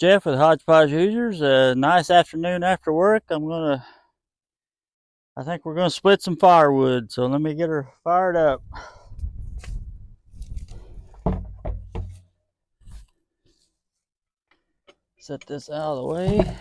Jeff with Hodgepodge Hoosiers. A nice afternoon after work. I think we're gonna split some firewood. So let me get her fired up. Set this out of the way.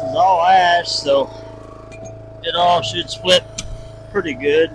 This is all ash, so it all should split pretty good.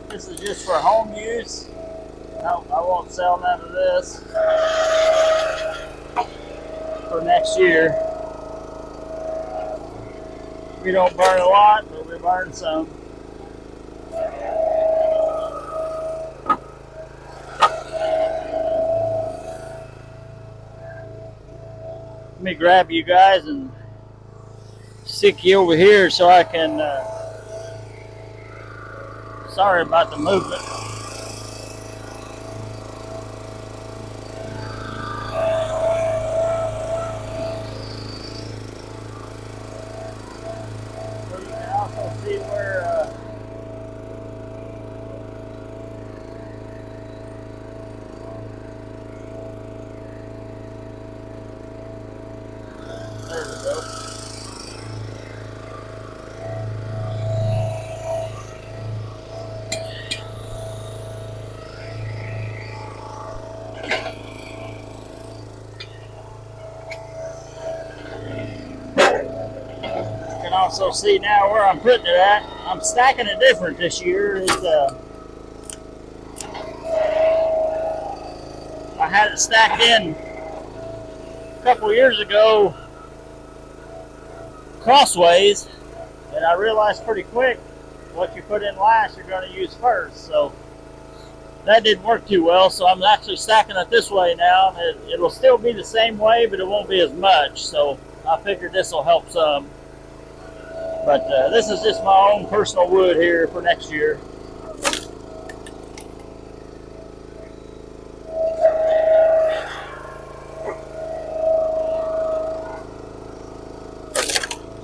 This is just for home use. No, I won't sell none of this for next year. We don't burn a lot, but we burn some. Let me grab you guys and stick you over here so I can sorry about the movement. also see now where I'm putting it at. I'm stacking it different this year. I had it stacked in a couple years ago crossways, and I realized pretty quick what you put in last you're going to use first. So that didn't work too well, so I'm actually stacking it this way now. It'll still be the same way, but it won't be as much, so I figured this will help some. But this is just my own personal wood here for next year.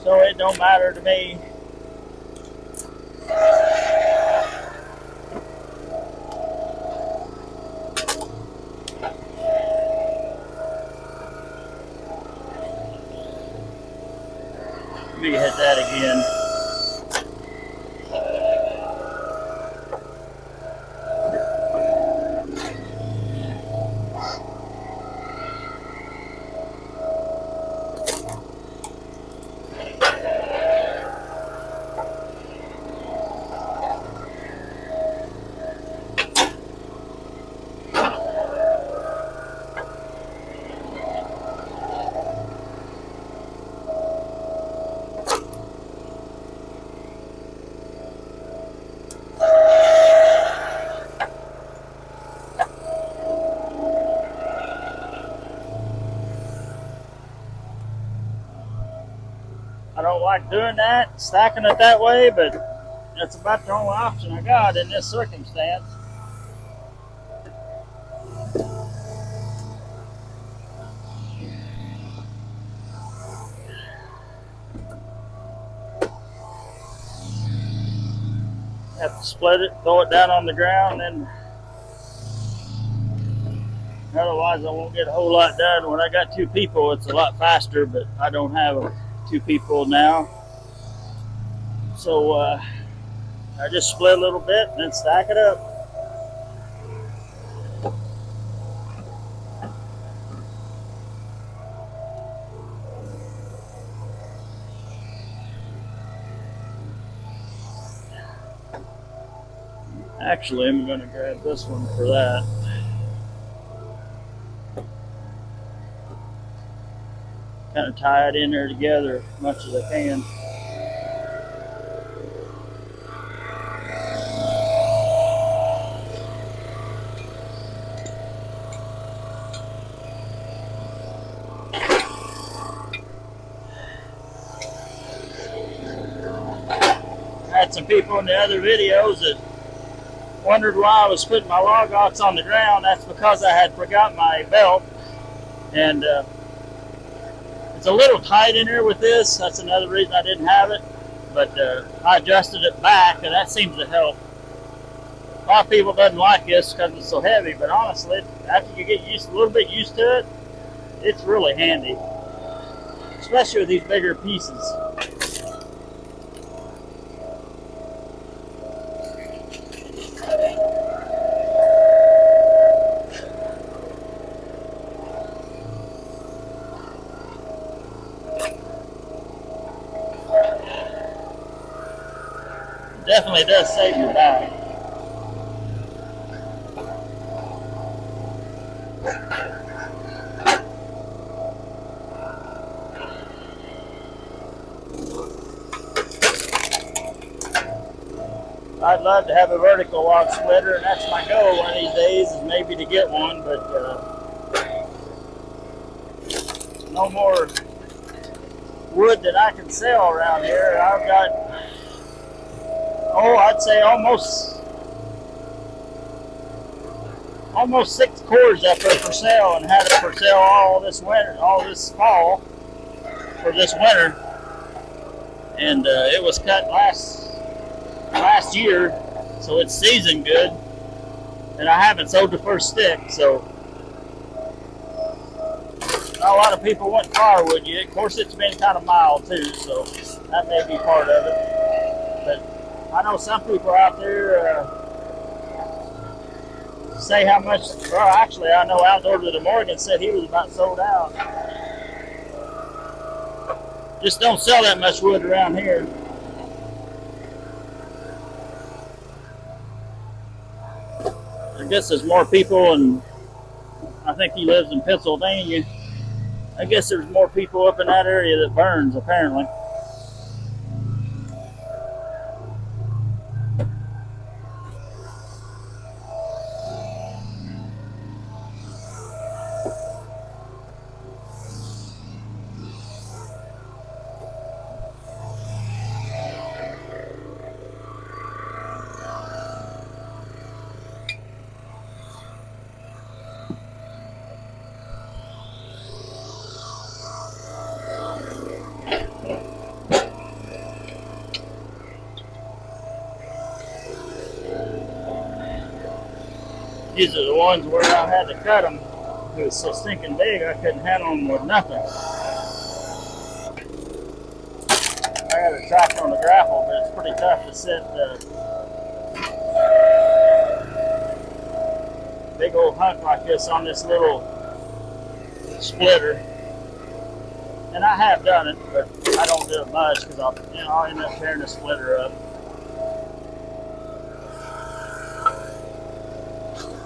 So it don't matter to me. Let me hit that again. I don't like doing that, stacking it that way, but that's about the only option I got in this circumstance. Have to split it, throw it down on the ground, and otherwise I won't get a whole lot done. When I got two people, it's a lot faster, but I don't have two people now. So I just split a little bit and then stack it up. Actually, I'm going to grab this one for that. Kind of tie it in there together as much as I can. I had some people in the other videos that wondered why I was putting my Logox on the ground. That's because I had forgot my belt, and it's a little tight in there with this. That's another reason I didn't have it, but I adjusted it back, and that seems to help. A lot of people doesn't like this because it's so heavy, but honestly, after you get a little bit used to it, it's really handy, especially with these bigger pieces. Definitely does save your back. I'd love to have a vertical log splitter, and that's my goal one of these days, is maybe to get one, but no more wood that I can sell around here. I've got, I'd say almost 6 cords up there for sale, and had it for sale all this winter, all this fall for this winter. And it was cut last year, so it's seasoned good, and I haven't sold the first stick, so not a lot of people want firewood yet. Of course, it's been kind of mild too, so that may be part of it. But I know some people out there say how much. Well, actually, I know Outdoors with the Morgan said he was about sold out. Just don't sell that much wood around here. I guess there's more people, and I think he lives in Pennsylvania. I guess there's more people up in that area that burns, apparently. These are the ones where I had to cut them. It was so stinking big, I couldn't handle them with nothing. I got a tractor on the grapple, but it's pretty tough to set a big old hunk like this on this little splitter. And I have done it, but I don't do it much because I'll end up tearing the splitter up.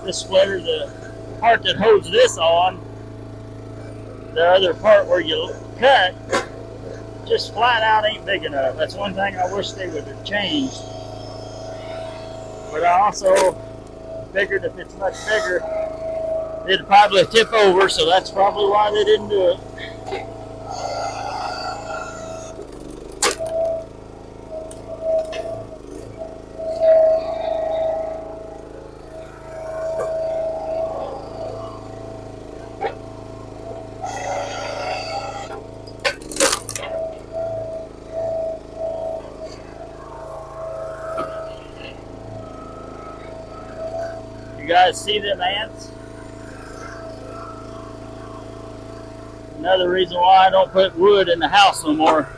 This splitter, the part that holds this on, the other part where you cut, just flat out ain't big enough. That's one thing I wish they would have changed. But I also figured if it's much bigger, it'd probably tip over, so that's probably why they didn't do it. You guys see them ants? Another reason why I don't put wood in the house no more.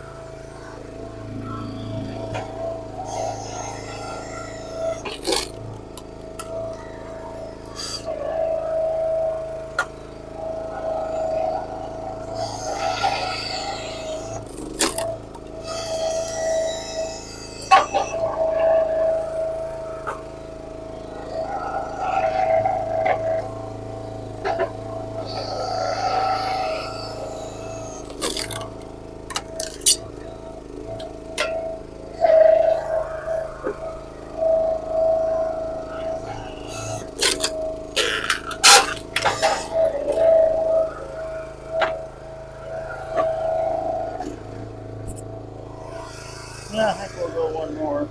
Yeah, I think we'll go one more.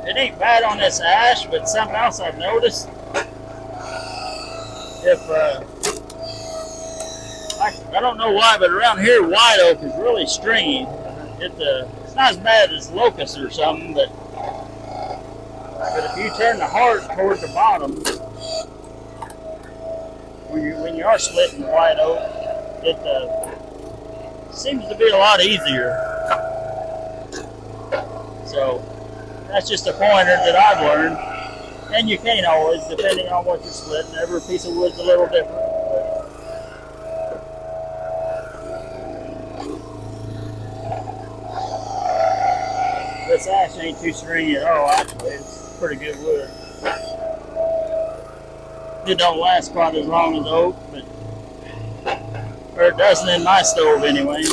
It ain't bad on this ash, but something else I've noticed. I don't know why, but around here, white oak is really stringy. It's not as bad as locust or something, but if you turn the heart toward the bottom, when you are splitting white oak, it seems to be a lot easier. So that's just a pointer that I've learned. And you can't always, depending on what you're splitting. Every piece of wood's a little different. This ash ain't too stringy at all, actually. It's pretty good wood. It don't last quite as long as oak, or it doesn't in my stove anyway.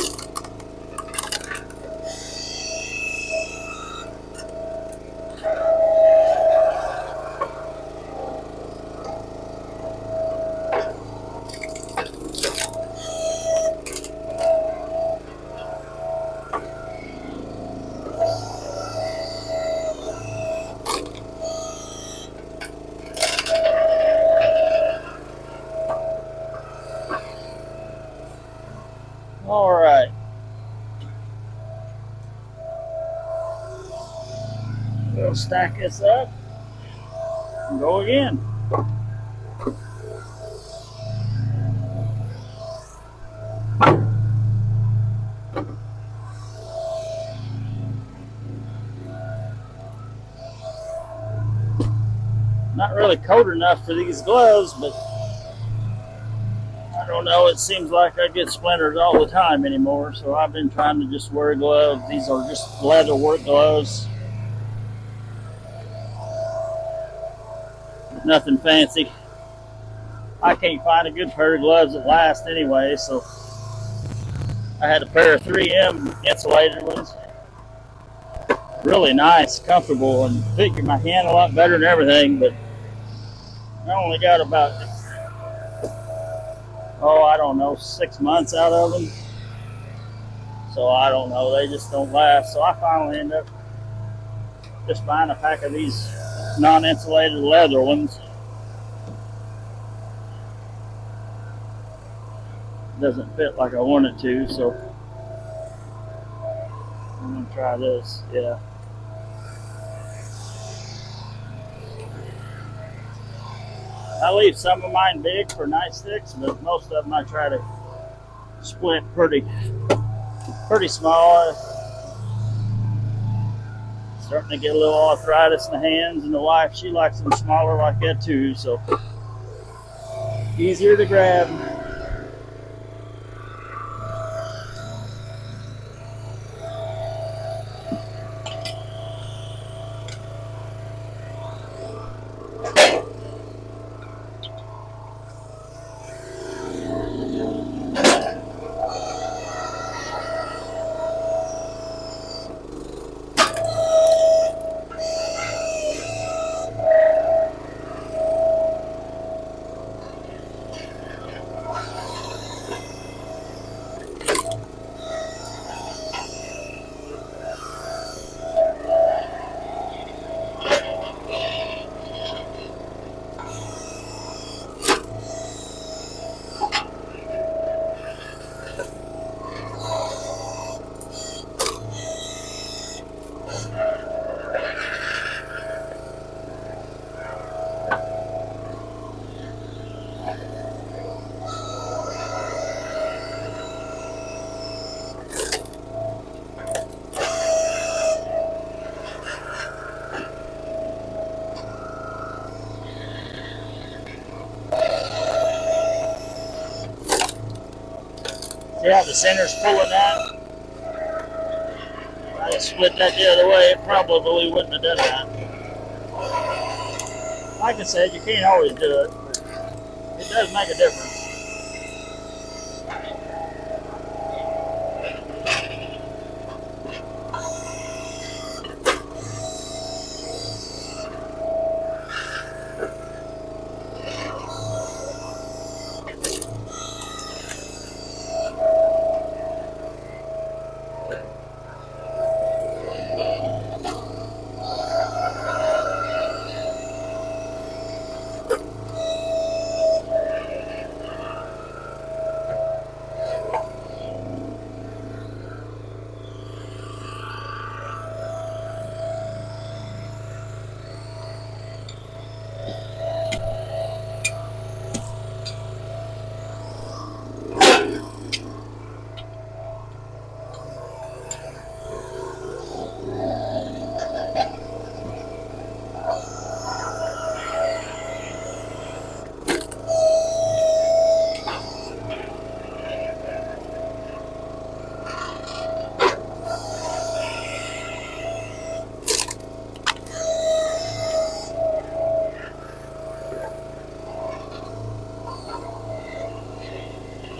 We'll stack this up and go again. Not really cold enough for these gloves, but I don't know, it seems like I get splinters all the time anymore, so I've been trying to just wear gloves. These are just leather work gloves. Nothing fancy. I can't find a good pair of gloves that last anyway, so I had a pair of 3M insulated ones. Really nice, comfortable, and fit my hand a lot better than everything, but I only got about, I don't know, 6 months out of them. So I don't know, they just don't last. So I finally end up just buying a pack of these non-insulated leather ones. Doesn't fit like I want it to, so I'm gonna try this. Yeah. I leave some of mine big for nightsticks, but most of them I try to split pretty small. Starting to get a little arthritis in the hands, and the wife, she likes them smaller like that too, so easier to grab. See how the center's pulling out? If I had split that the other way, it probably wouldn't have done that. Like I said, you can't always do it, but it does make a difference.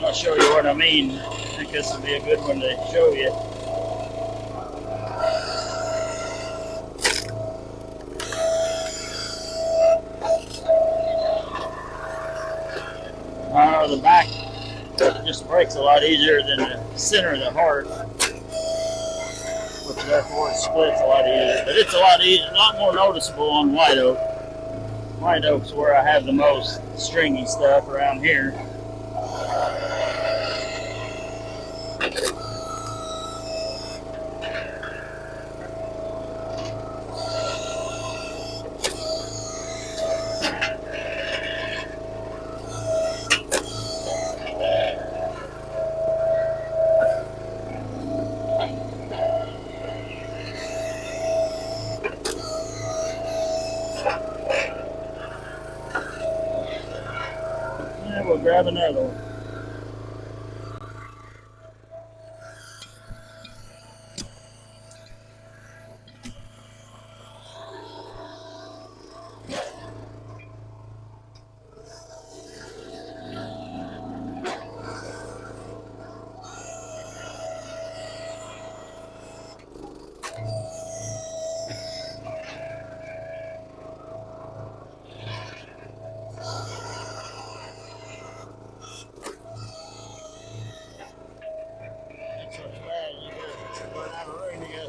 I'll show you what I mean. I think this would be a good one to show you. The back just breaks a lot easier than the center of the heart, which therefore it splits a lot easier. But it's a lot easier, a lot more noticeable on white oak. White oak's where I have the most stringy stuff around here. grab another one.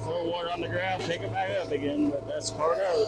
Throw water on the ground, pick it back up again, but that's part of it.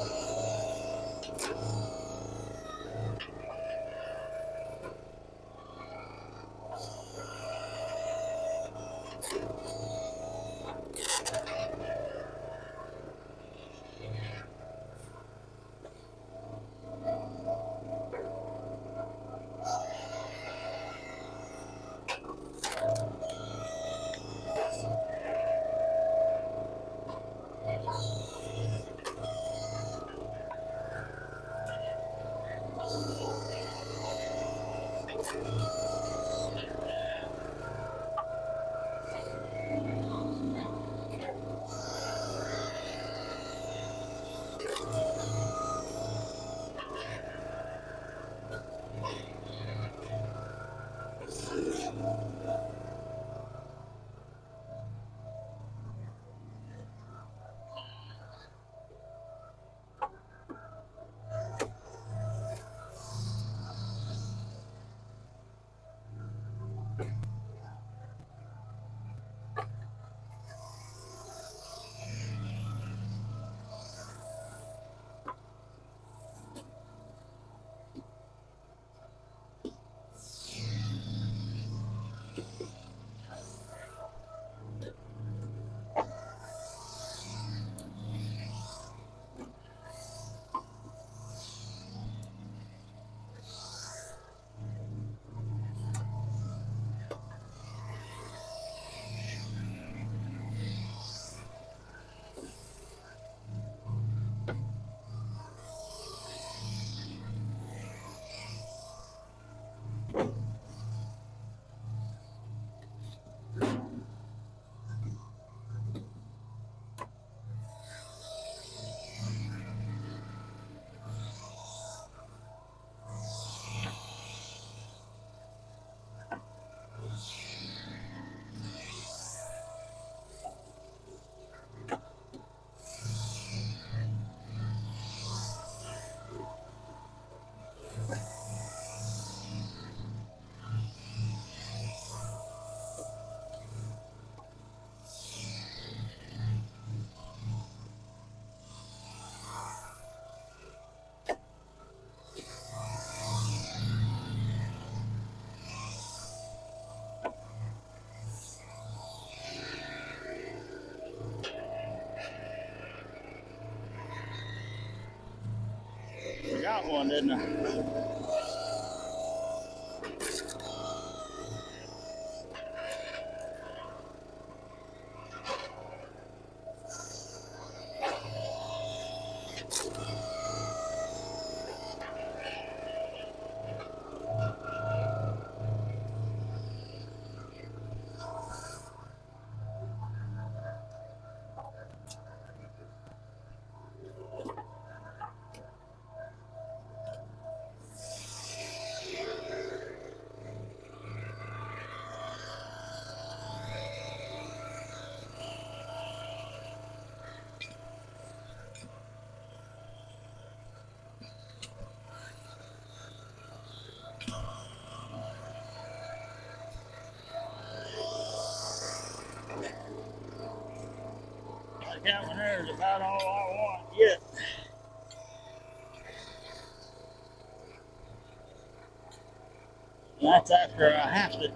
Got one, didn't I? That one there is about all I want yet. And that's after I have to.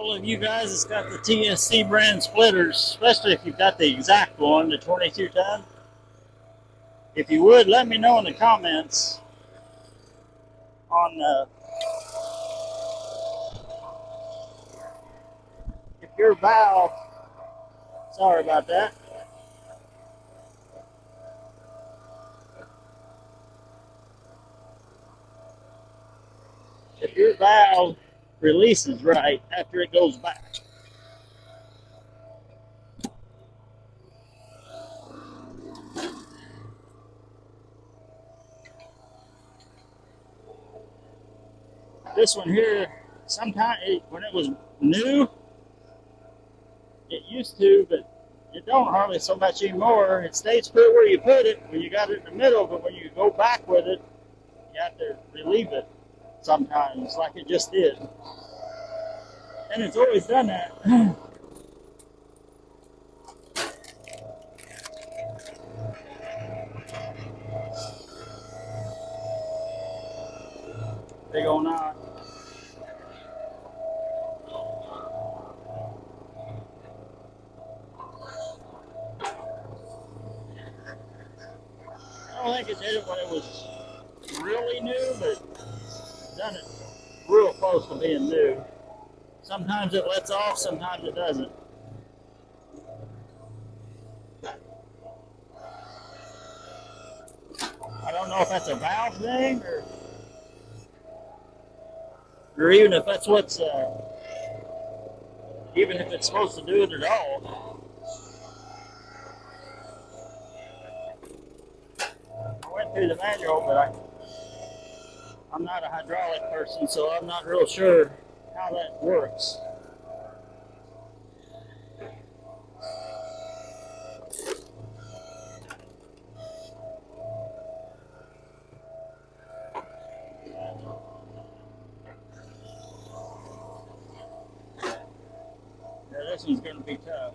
all of you guys that's got the TSC brand splitters, especially if you've got the exact one, the 22 ton, if you would, let me know in the comments on if your valve, sorry about that, if your valve releases right after it goes back. This one here, sometimes when it was new, it used to, but it don't hardly so much anymore. It stays put where you put it when you got it in the middle, but when you go back with it, you have to relieve it sometimes, like it just did. And it's always done that. Big old knot. I don't think it did it when it was really new, but it's done it real close to being new. Sometimes it lets off, sometimes it doesn't. I don't know if that's a valve thing or even if that's what's even if it's supposed to do it at all. I went through the manual, but I'm not a hydraulic person, so I'm not real sure how that works. Yeah, this one's going to be tough.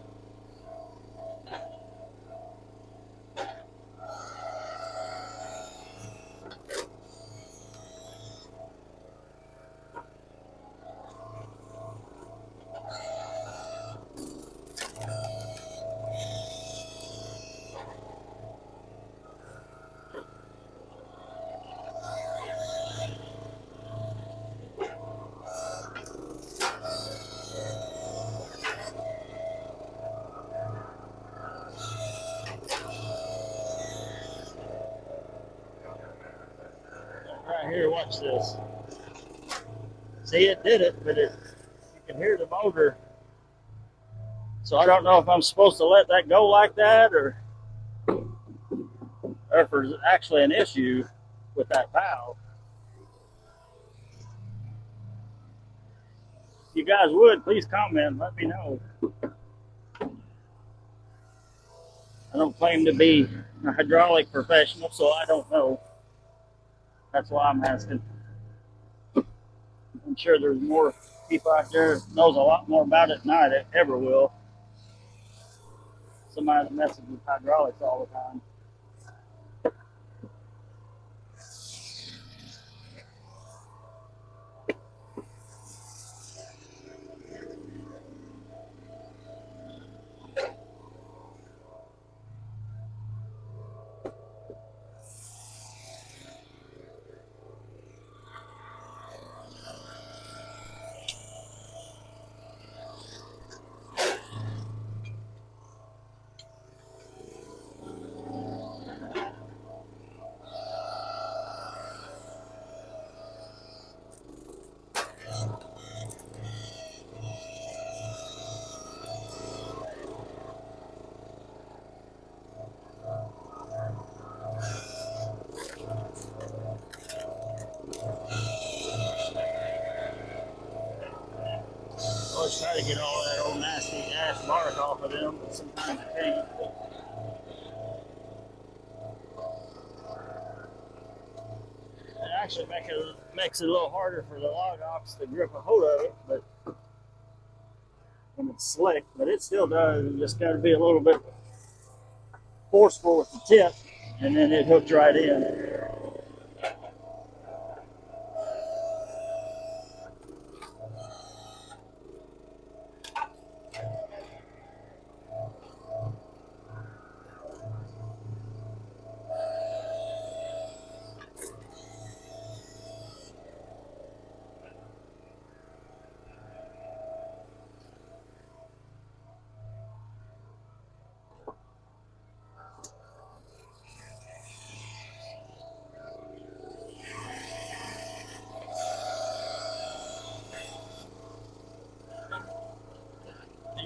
Right here, watch this. See, it did it, but you can hear the motor. So I don't know if I'm supposed to let that go like that or if there's actually an issue with that valve. If you guys would, please comment, let me know. I don't claim to be a hydraulic professional, so I don't know. That's why I'm asking. I'm sure there's more people out there that knows a lot more about it than I ever will. Somebody that messes with hydraulics all the time. Always try to get all that old nasty ash bark off of them, but sometimes I can't. It actually makes it a little harder for the Logox to grip a hold of it, but when it's slick, but it still does. You just got to be a little bit forceful with the tip, and then it hooks right in.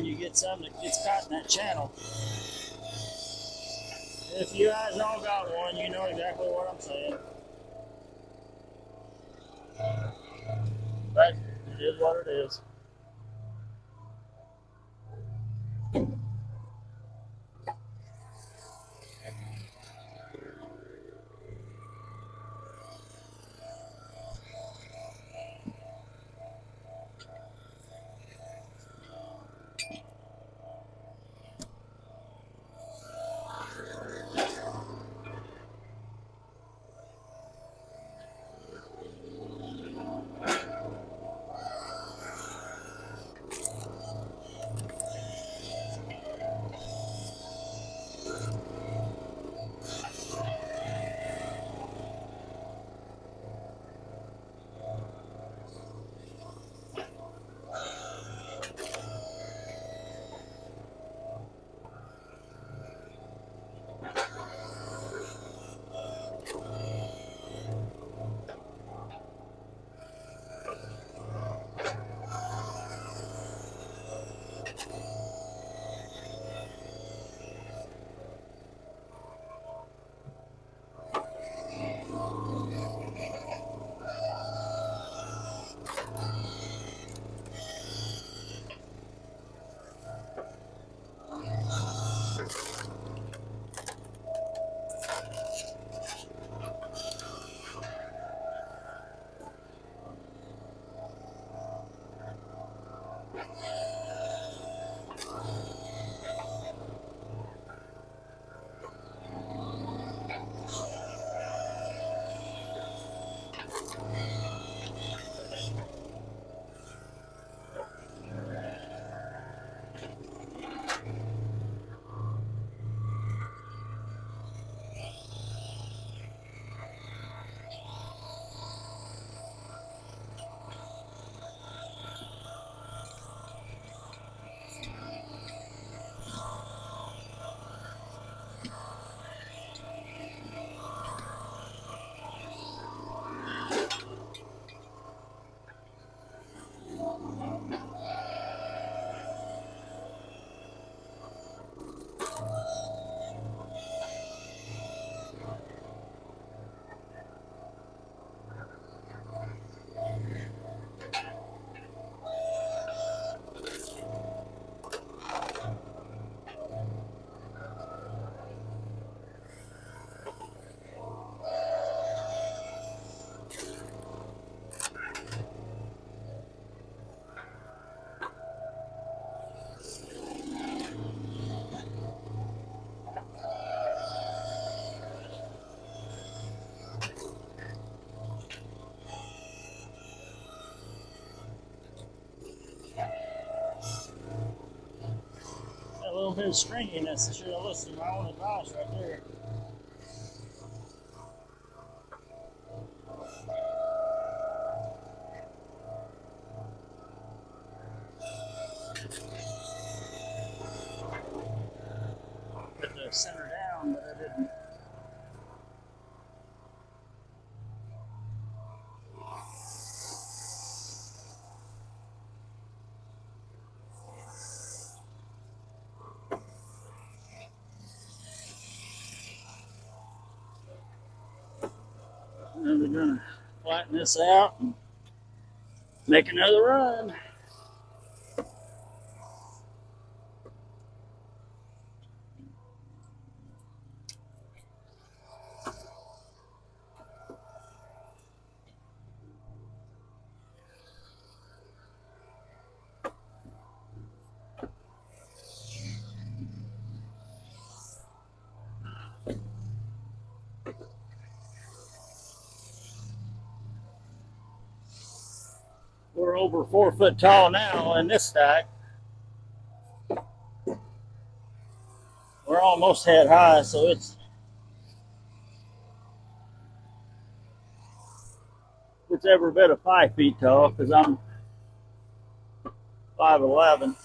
and you get some that gets caught in that channel. If you guys all got one, you know exactly what I'm saying. But it is what it is. A little bit of stringiness. I should have listened to my own advice right there. Put the center down, but I didn't. Now we're gonna flatten this out and make another run. We're over 4 foot tall now in this stack. We're almost head high, so it's every bit of 5 feet tall because I'm 5'11".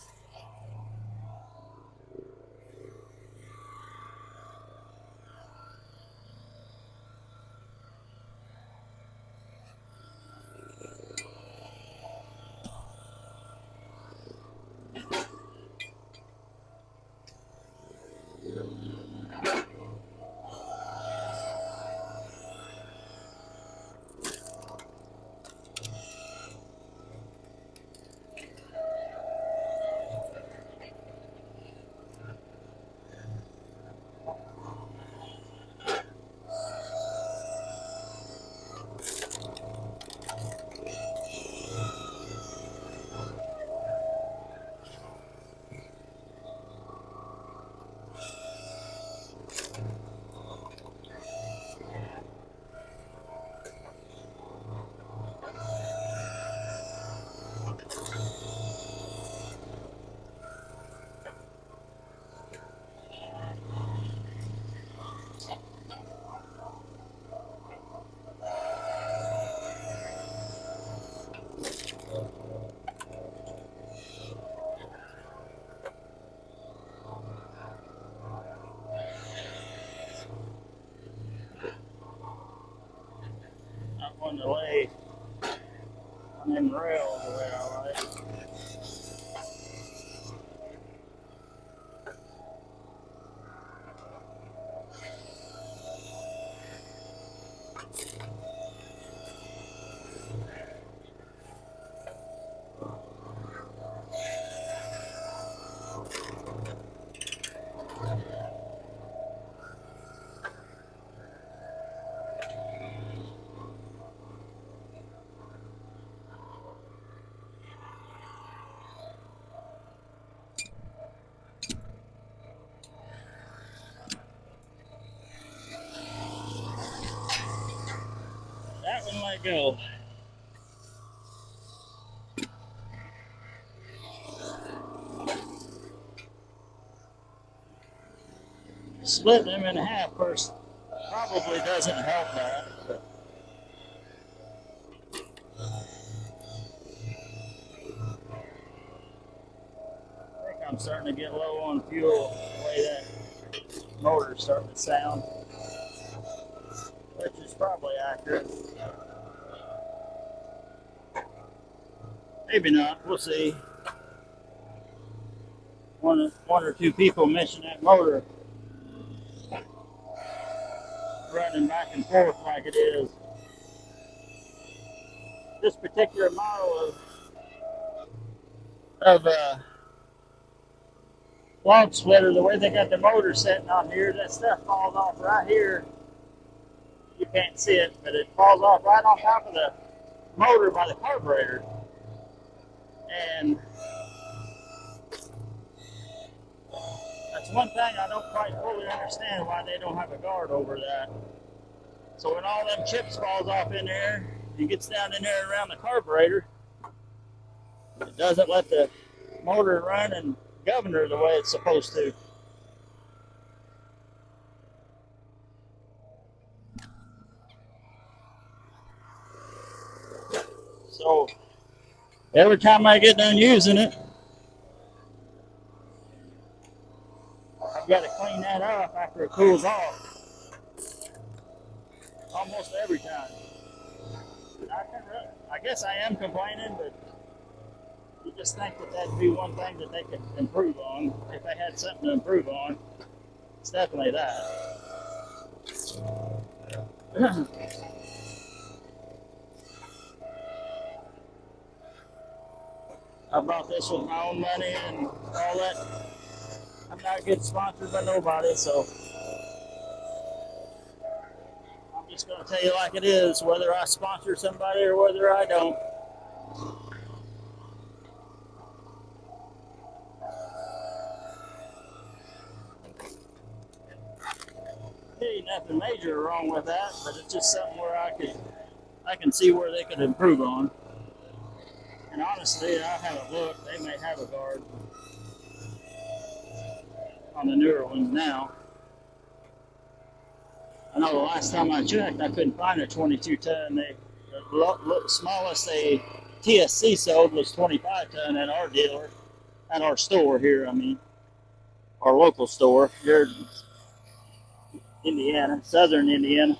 go. Splitting them in half first probably doesn't help that. But I think I'm starting to get low on fuel the way that motor's starting to sound, which is probably accurate. Maybe not. We'll see. One or two people mentioned that motor running back and forth like it is. This particular model of log splitter, the way they got the motor sitting on here, that stuff falls off right here. You can't see it, but it falls off right on top of the motor by the carburetor. And that's one thing I don't quite fully understand, why they don't have a guard over that. So when all them chips falls off in there, it gets down in there around the carburetor, it doesn't let the motor run and governor the way it's supposed to. So every time I get done using it, I've got to clean that up after it cools off. Almost every time. I guess I am complaining, but you just think that that'd be one thing that they could improve on. If they had something to improve on, it's definitely that. I bought this with my own money and all that. I'm not getting sponsored by nobody, so I'm just going to tell you like it is, whether I sponsor somebody or whether I don't. There ain't nothing major wrong with that, but it's just something where I can see where they could improve on. And honestly, I haven't looked. They may have a guard on the newer ones now. I know the last time I checked, I couldn't find a 22 ton. The smallest they TSC sold was 25 ton at our dealer, at our store here. I mean, our local store here in Indiana, southern Indiana.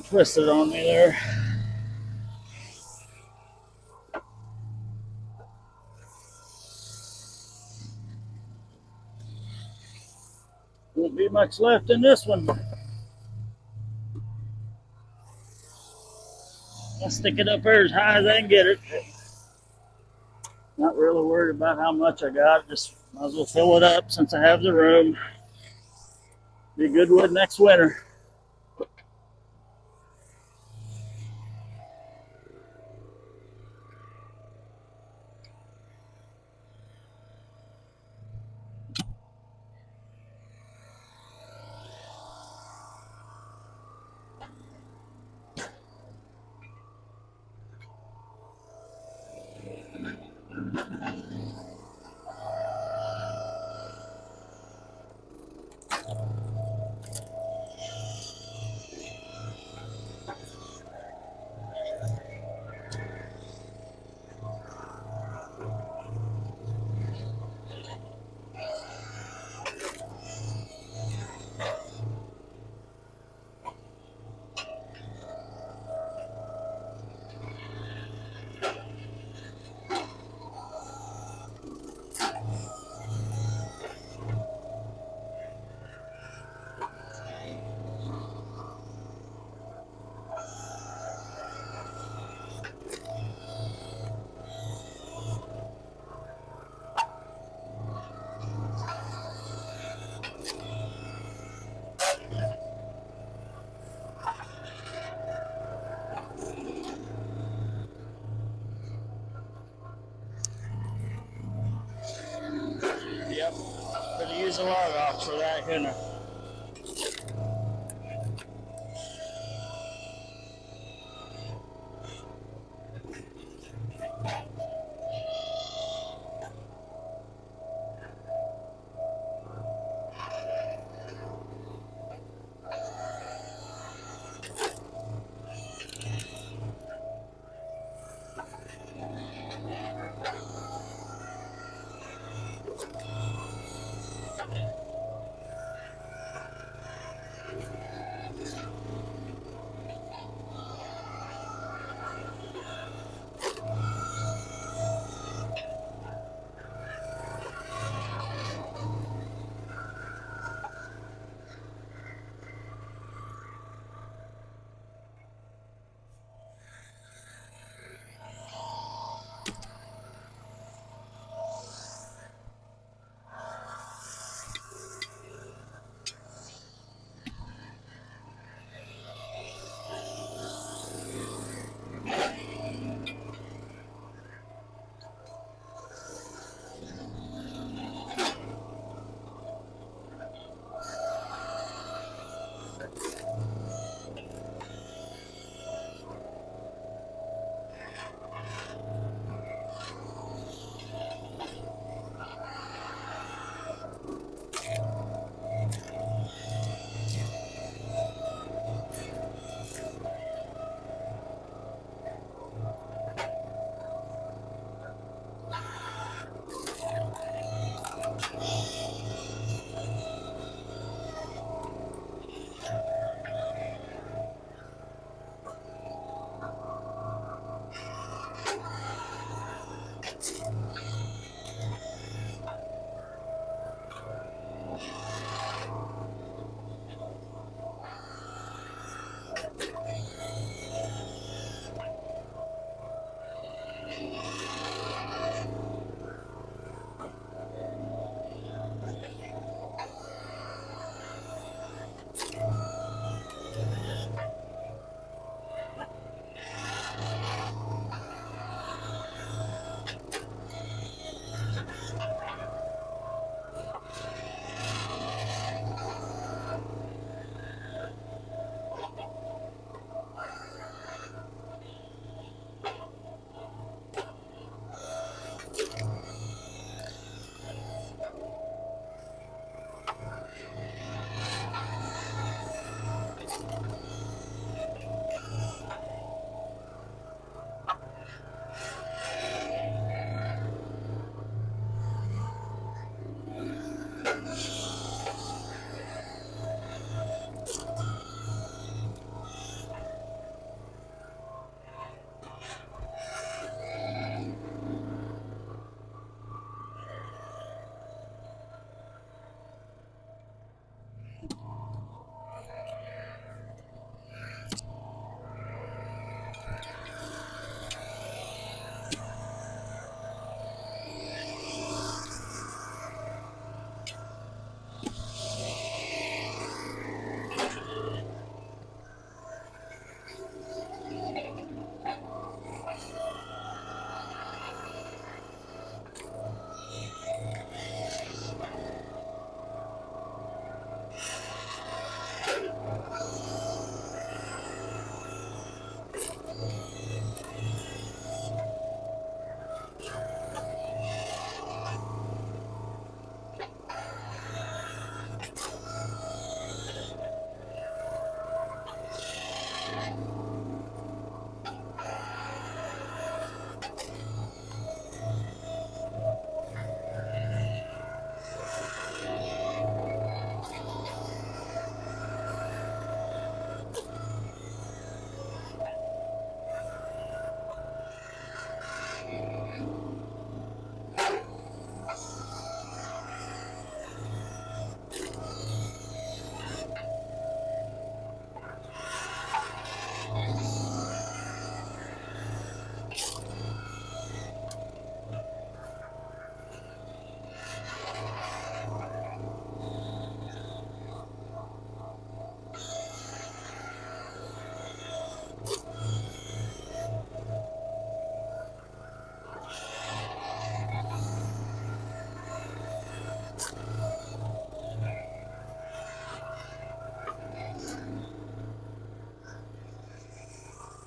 Twisted on me there. Won't be much left in this one. I'll stick it up there as high as I can get it. Not really worried about how much I got. Just might as well fill it up since I have the room. Be good wood next winter. Yep. Could have used a Logox for that, couldn't I?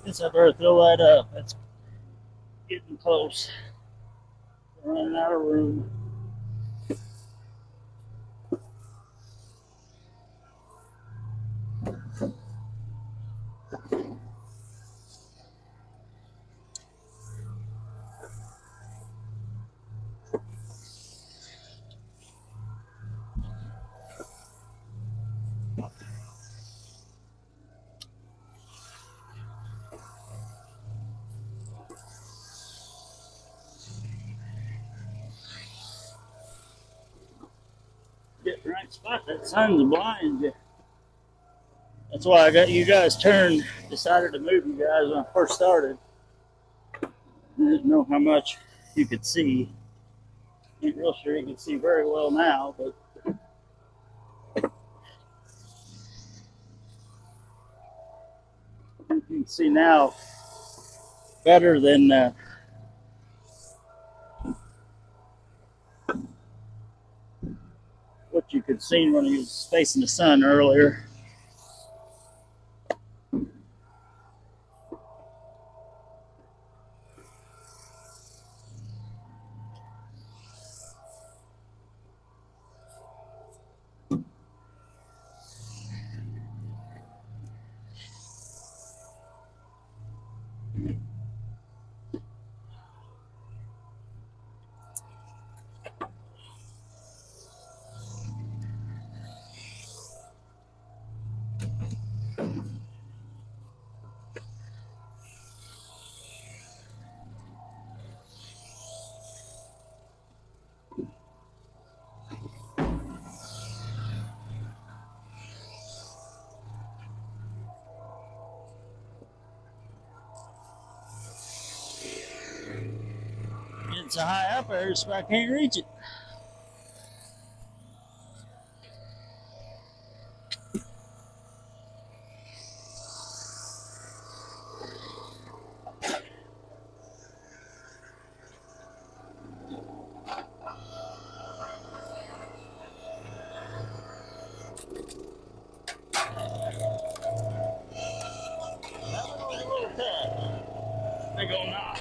Guess I better throw that up. It's getting close. We're running out of room. Get the right spot. That sun's blind you. That's why I got you guys turned. Decided to move you guys when I first started. I didn't know how much you could see. Ain't real sure you can see very well now, but you can see now better than what you could see when he was facing the sun earlier. It's so high up there, so I can't reach it. Big old knob.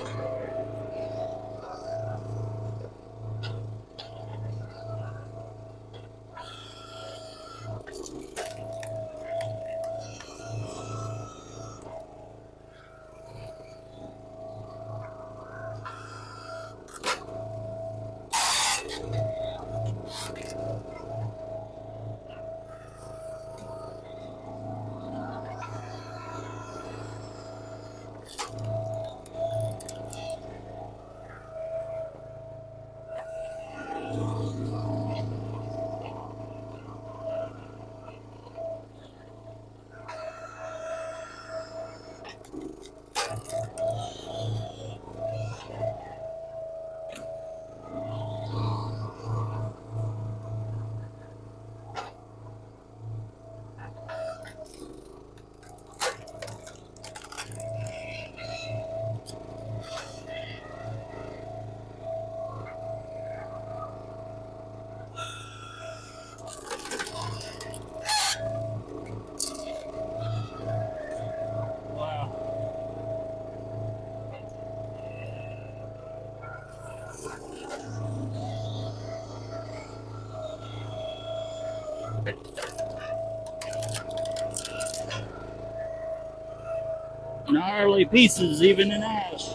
Gnarly pieces, even in ash.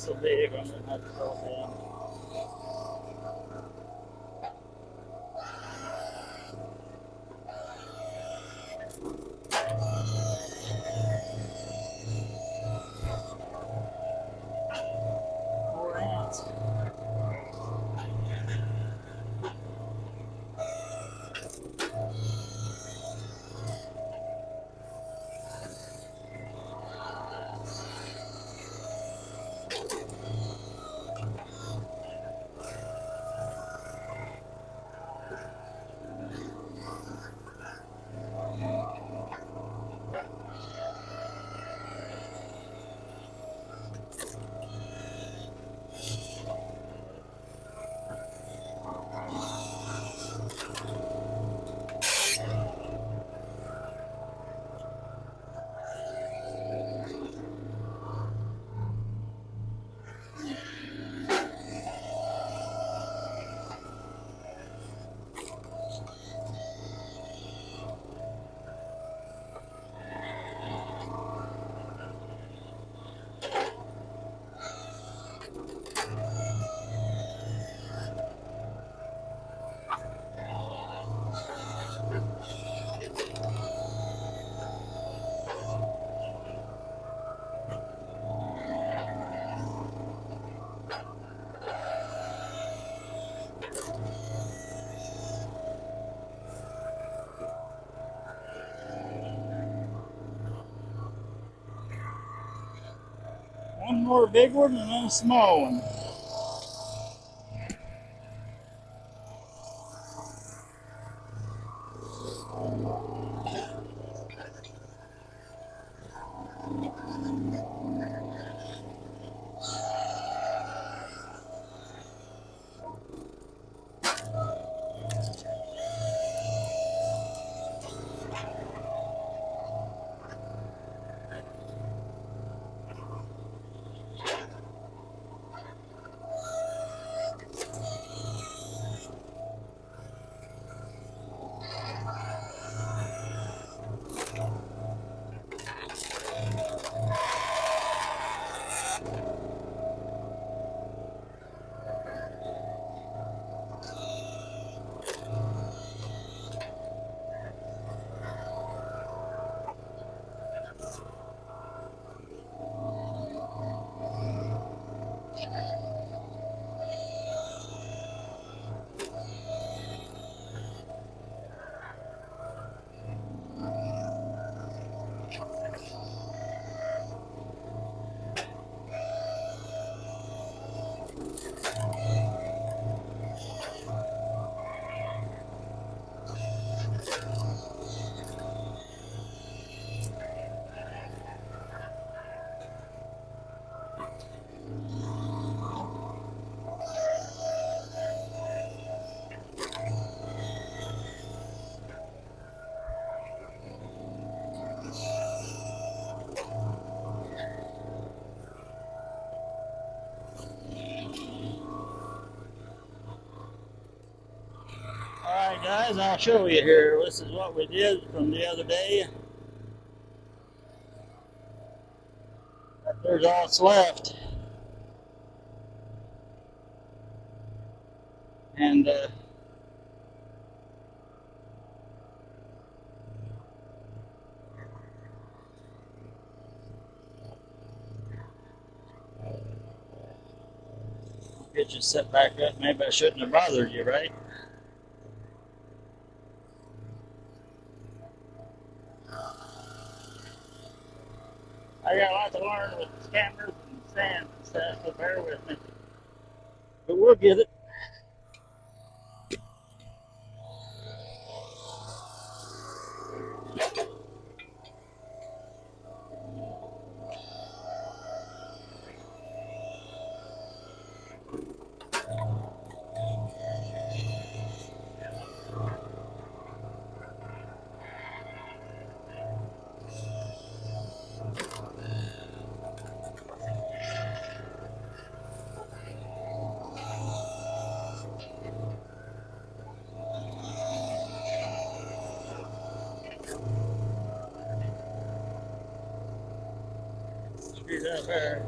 so big, I'm gonna have to throw it down. Four ants. One more big one and then a small one. Alright guys, I'll show you here. This is what we did from the other day. There's all that's left. And get you set back up. Maybe I shouldn't have bothered you, right? I got a lot to learn with cameras and stands and stuff, so bear with me. But we'll get it. Screw that there.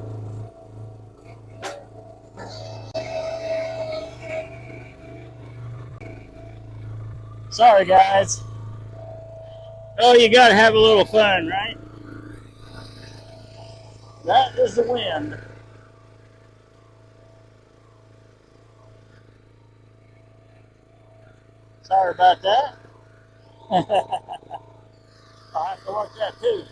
Sorry, guys. Oh, you gotta have a little fun, right? That is the wind. Sorry about that. I'll have to watch that too.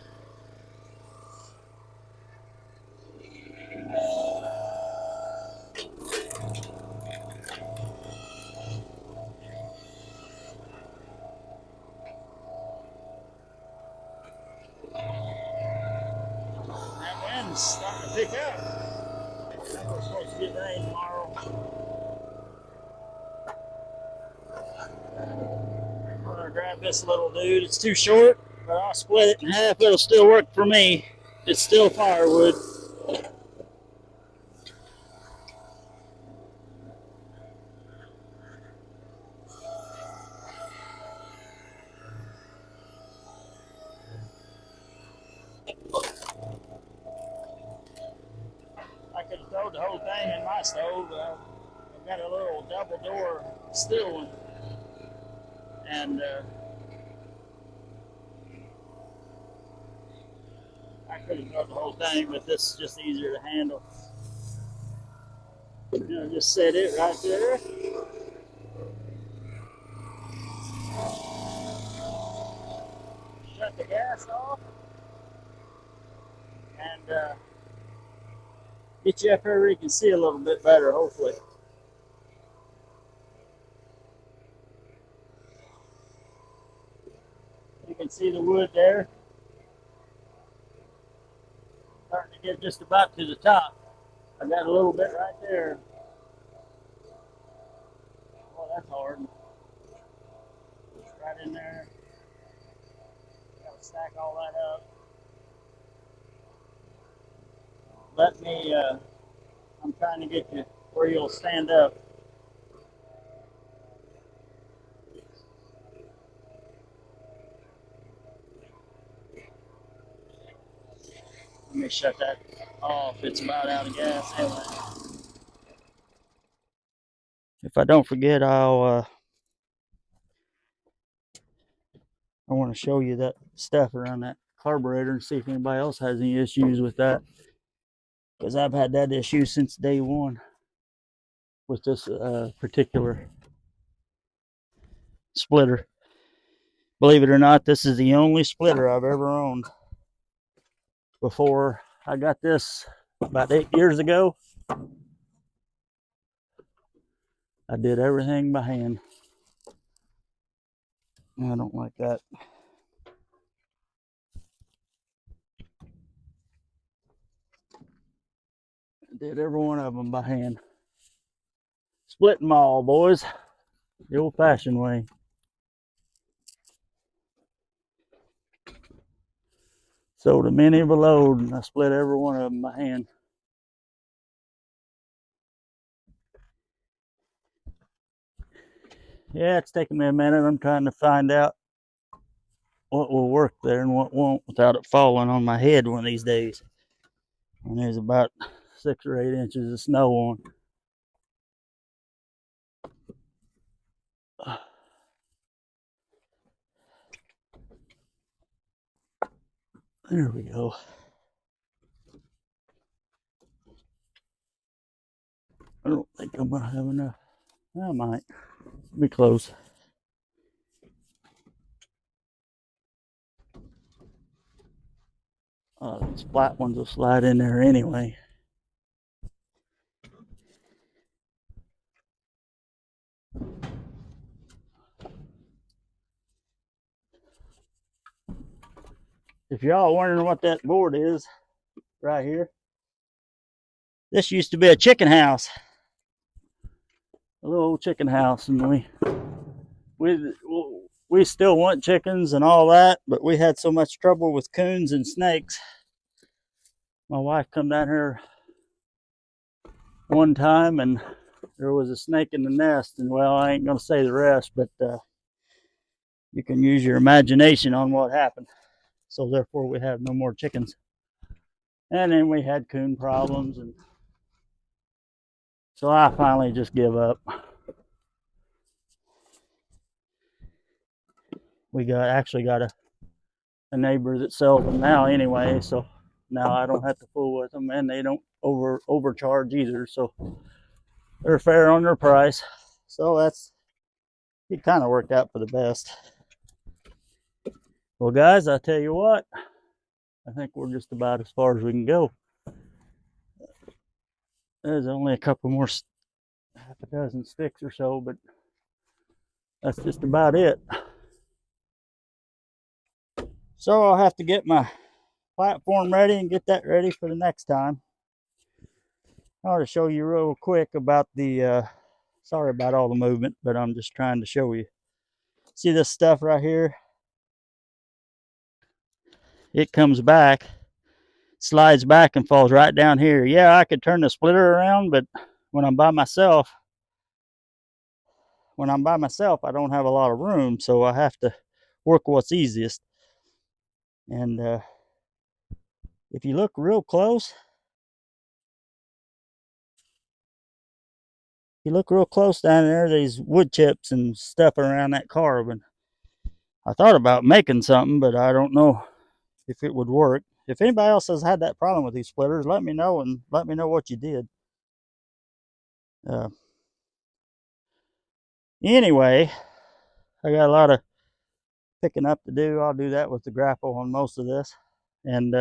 That wind's starting to pick up. We're supposed to get rain tomorrow. I'm gonna grab this little dude. It's too short, but I'll split it in half. It'll still work for me. It's still firewood. I could have thrown the whole thing in my stove. I've got a little double door steel one, and I could have thrown the whole thing, but this is just easier to handle. Just set it right there. Shut the gas off, and get you up here where you can see a little bit better, hopefully. You can see the wood there. Starting to get just about to the top. I got a little bit right there. Oh, that's hard. Right in there. Got to stack all that up. Let me, I'm trying to get you where you'll stand up. Let me shut that off. It's about out of gas anyway. If I don't forget, I want to show you that stuff around that carburetor and see if anybody else has any issues with that. Because I've had that issue since day one with this particular splitter. Believe it or not, this is the only splitter I've ever owned. Before I got this about 8 years ago, I did everything by hand. I don't like that. I did every one of them by hand. Split them all, boys. The old-fashioned way. Sold a mini of a load, and I split every one of them by hand. Yeah, it's taking me a minute. I'm trying to find out what will work there and what won't without it falling on my head one of these days. And there's about 6 or 8 inches of snow on. There we go. I don't think I'm gonna have enough. I might. Be close. These flat ones will slide in there anyway. If y'all wondering what that board is right here, this used to be a chicken house, a little old chicken house, and we still want chickens and all that, but we had so much trouble with coons and snakes. My wife come down here one time, and there was a snake in the nest, and well, I ain't gonna say the rest, but you can use your imagination on what happened. So therefore, we have no more chickens. And then we had coon problems, and so I finally just give up. we actually got a neighbor that sells them now anyway, so now I don't have to fool with them, and they don't overcharge either, so they're fair on their price. So it kind of worked out for the best. Well, guys, I tell you what, I think we're just about as far as we can go. There's only a couple more, half a dozen sticks or so, but that's just about it. So I'll have to get my platform ready and get that ready for the next time. I want to show you real quick about the, sorry about all the movement, but I'm just trying to show you. See this stuff right here? It comes back, slides back and falls right down here. Yeah, I could turn the splitter around, but when I'm by myself, I don't have a lot of room, so I have to work what's easiest. And if you look real close, down there, these wood chips and stuff around that carb. I thought about making something, but I don't know if it would work. If anybody else has had that problem with these splitters, let me know, and let me know what you did. Anyway, I got a lot of picking up to do. I'll do that with the grapple on most of this. And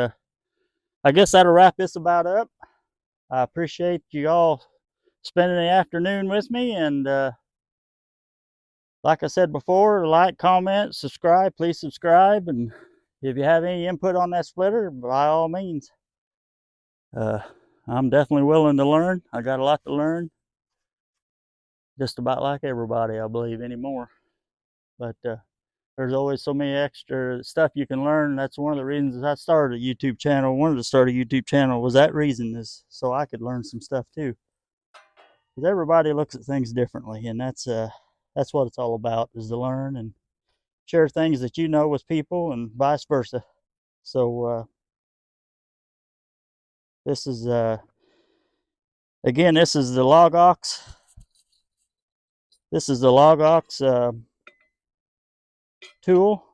I guess that'll wrap this about up. I appreciate you all spending the afternoon with me. And like I said before, like, comment, subscribe. Please subscribe. And if you have any input on that splitter, by all means. I'm definitely willing to learn. I got a lot to learn. Just about like everybody, I believe, anymore. But there's always so many extra stuff you can learn. That's one of the reasons I started a YouTube channel. Wanted to start a YouTube channel was that reason, is so I could learn some stuff too. Because everybody looks at things differently, and that's what it's all about, is to learn and share things that you know with people, and vice versa. So this is again, this is the Logox. This is the Logox tool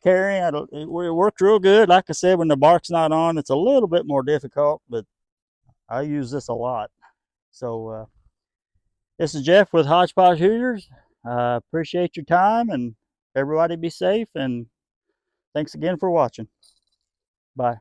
carrying. It worked real good. Like I said, when the bark's not on, it's a little bit more difficult, but I use this a lot. So this is Jeff with Hodgepodge Hooters. Appreciate your time, and everybody be safe, and thanks again for watching. Bye.